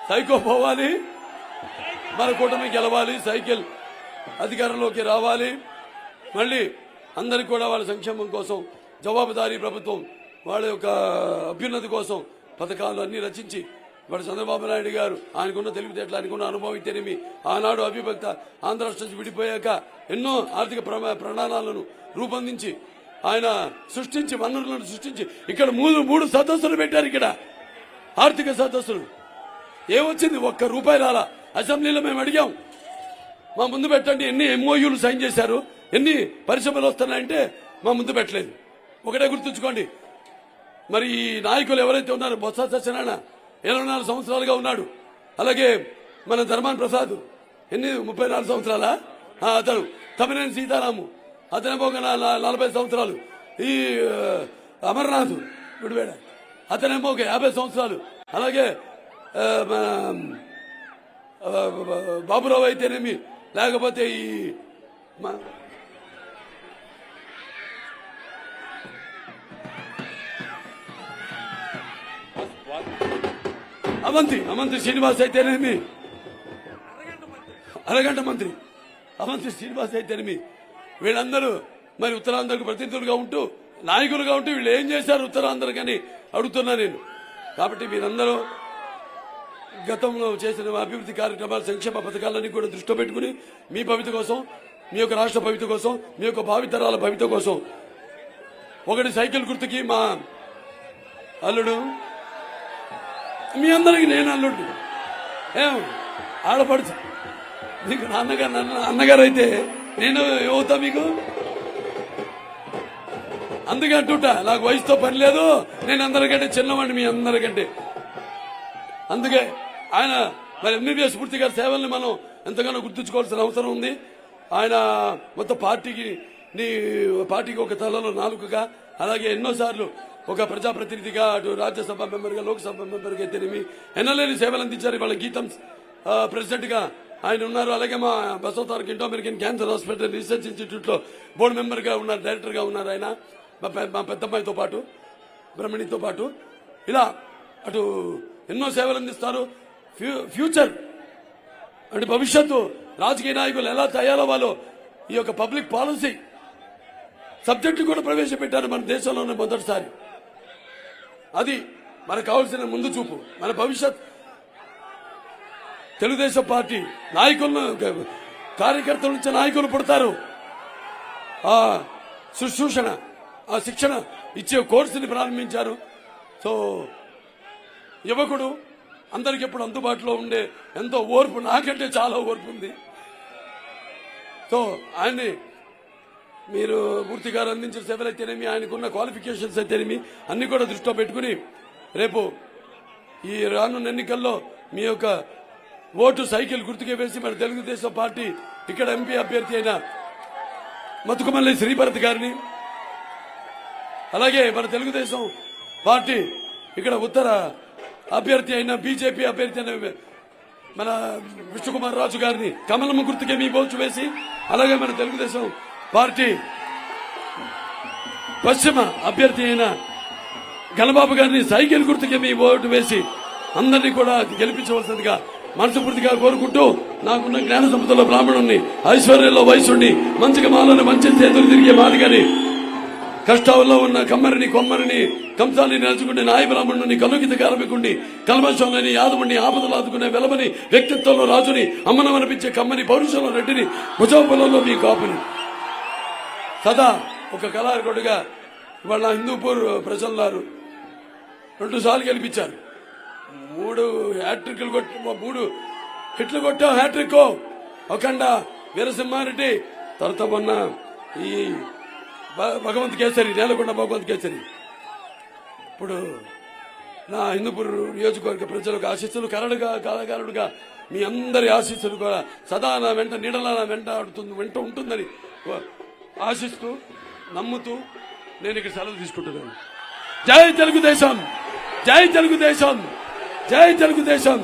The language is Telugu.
సైకో పోవాలి, మన కూటమి గెలవాలి, సైకిల్ అధికారంలోకి రావాలి. మళ్ళీ అందరికి కూడా వాళ్ళ సంక్షేమం కోసం జవాబుదారీ ప్రభుత్వం వాళ్ళ యొక్క అభ్యున్నతి కోసం పథకాలు అన్ని రచించి వాడు చంద్రబాబు నాయుడు గారు ఆయనకున్న తెలివితేటలు, ఆయనకున్న అనుభవం ఇతేనేమి ఆనాడు అవిభక్త ఆంధ్ర రాష్ట్రం నుంచి విడిపోయాక ఎన్నో ఆర్థిక ప్రణాళాలను రూపొందించి ఆయన సృష్టించి వనరులను సృష్టించి ఇక్కడ మూడు సదస్సులు పెట్టారు. ఇక్కడ ఆర్థిక సదస్సులు ఏమొచ్చింది? ₹1 రాలా. అసెంబ్లీలో మేము అడిగాం, మా ముందు పెట్టండి. ఎన్ని ఎంఓయూలు సైన్ చేశారు, ఎన్ని పరిశ్రమలు వస్తున్నాయంటే మా ముందు పెట్టలేదు. ఒకటే గుర్తుంచుకోండి, మరి ఈ నాయకులు ఎవరైతే ఉన్నారో బొత్స సత్యనారాయణ 24 సంవత్సరాలుగా ఉన్నాడు. అలాగే మన ధర్మాన్ ప్రసాద్ ఎన్ని 34 సంవత్సరాలా, అతను తమ్మినేని సీతారాము అతనేమో 40 సంవత్సరాలు. ఈ అమర్నాథ్ విడివేడ అతనేమో 50 సంవత్సరాలు. అలాగే బాబురావు అయితేనేమి, లేకపోతే ఈ అవంతి శ్రీనివాస్ అయితేనేమి, అరగంట మంత్రి అవంతి శ్రీనివాస్ అయితేనేమి, వీళ్ళందరూ మరి ఉత్తరాంధ్రకు ప్రతినిధులుగా ఉంటూ నాయకులుగా ఉంటూ వీళ్ళు ఏం చేశారు ఉత్తరాంధ్రకని అడుగుతున్నా నేను. కాబట్టి మీరందరూ గతంలో చేసిన అభివృద్ధి కార్యక్రమాలు, సంక్షేమ పథకాలన్నీ కూడా దృష్టిలో పెట్టుకుని మీ భవిత కోసం, మీ యొక్క రాష్ట్ర భవిత కోసం, మీ యొక్క భావితరాల భవిత కోసం ఒకటి సైకిల్ గుర్తుకి మా అల్లుడు, మీ అందరికి నేను అల్లుడు, ఏం ఆడపడుచు, మీకు అన్నగారు అయితే నేను అవుతా మీకు. అందుకే అంటుంటా, నాకు వయసుతో పని లేదు, నేను అందరికంటే చిన్నవాడిని మీ అందరికంటే. అందుకే ఆయన మరి ఎంబీబీఎస్ పూర్తి గారి సేవల్ని మనం ఎంతగానో గుర్తుంచుకోవాల్సిన అవసరం ఉంది. ఆయన మొత్తం పార్టీకి ఒక తలలో నాలుకగా, అలాగే ఎన్నోసార్లు ఒక ప్రజాప్రతినిధిగా, అటు రాజ్యసభ మెంబర్గా, లోక్సభ మెంబర్గా అయితేనేమి ఎన్నలేని సేవలు అందించారు. వాళ్ళ గీతం ప్రెసిడెంట్ గా ఆయన ఉన్నారు. అలాగే మా Basavatarak Indo American cancer hospital research institute లో బోర్డు మెంబర్ గా ఉన్నారు, డైరెక్టర్ గా ఉన్నారు. ఆయన మా పెద్దమ్మాయితో పాటు, బ్రహ్మణితో పాటు ఇలా అటు ఎన్నో సేవలు అందిస్తారు. ఫ్యూచర్ అంటే భవిష్యత్తు రాజకీయ నాయకులు ఎలా తయారవ్వాలో ఈ యొక్క పబ్లిక్ పాలసీ సబ్జెక్టు కూడా ప్రవేశపెట్టారు మన దేశంలోనే మొదటిసారి. అది మనకు కావాల్సిన ముందు చూపు. మన భవిష్యత్ తెలుగుదేశం పార్టీ నాయకులను, కార్యకర్తల నుంచి నాయకులు పుడతారు. ఆ శుశ్రూషణ, ఆ శిక్షణ ఇచ్చే కోర్సుని ప్రారంభించారు. సో యువకుడు అందరికి ఎప్పుడు అందుబాటులో ఉండే ఎంతో ఓర్పు, నాకంటే చాలా ఓర్పు ఉంది. సో ఆయన్ని మీరు మూర్తి గారు అందించిన సేవలు అయితేనేమి, ఆయనకున్న క్వాలిఫికేషన్స్ అయితేనేమి అన్ని కూడా దృష్టిలో పెట్టుకుని రేపు ఈ రానున్న ఎన్నికల్లో మీ యొక్క ఓటు సైకిల్ గుర్తుకే వేసి మన తెలుగుదేశం పార్టీ ఇక్కడ ఎంపీ అభ్యర్థి అయిన మతుకుమల్లి శ్రీభరత్ గారిని, అలాగే మన తెలుగుదేశం పార్టీ ఇక్కడ ఉత్తర అభ్యర్థి అయిన బీజేపీ అభ్యర్థి అయిన మన విష్ణుకుమార్ రాజు గారిని కమలమ్మ గుర్తుకే మీ ఓటు వేసి, అలాగే మన తెలుగుదేశం పార్టీ పశ్చిమ అభ్యర్థి అయిన గణబాబు గారిని సైకిల్ గుర్తుకే మీ ఓటు వేసి అందరినీ కూడా గెలిపించవలసిందిగా మనస్ఫూర్తిగా కోరుకుంటూ, నాకున్న జ్ఞాన సంపదలో బ్రాహ్మణుణ్ణి, ఐశ్వర్యంలో వయసుని, మంచిగా మాలని మంచి చేతులు తిరిగే మాదిగాని, కష్టాల్లో ఉన్న కమ్మరిని కొమ్మరిని కంసాన్ని నడుచుకునే నాయ బ్రాహ్మణుని, కలుగిత కార్మికుడిని, కల్మషంలోని యాదవుని, ఆపదలు ఆదుకునే వెలమని, వ్యక్తిత్వంలో రాజుని, అమ్మనమనిపించే కమ్మని, పౌరుషంలో రెడ్డిని, భుజోపలంలో మీ కాపుని, సదా ఒక కళాకారుడిగా ఇవాళ హిందూపూర్ ప్రజలున్నారు. 2 సార్లు గెలిపించారు. 3 హ్యాట్రిక్లు కొట్టి, 3 హిట్లు కొట్టావు హ్యాట్రిక్. అఖండ వీరసింహారెడ్డి, తర్వాత మొన్న ఈ భగవంత్ కేసరి, నేలకొండ భగవంత్ కేసరి. ఇప్పుడు నా హిందూపూర్ నియోజకవర్గ ప్రజలకు ఆశీస్సులు, కళాకారుడుగా మీ అందరి ఆశీస్సులు కూడా సదా నా వెంట, నీడలా నా వెంట ఉంటుందని ఆశిస్తూ, నమ్ముతూ నేను ఇక్కడ సెలవు తీసుకుంటున్నాను. జై తెలుగుదేశం, జై తెలుగుదేశం, జై తెలుగుదేశం.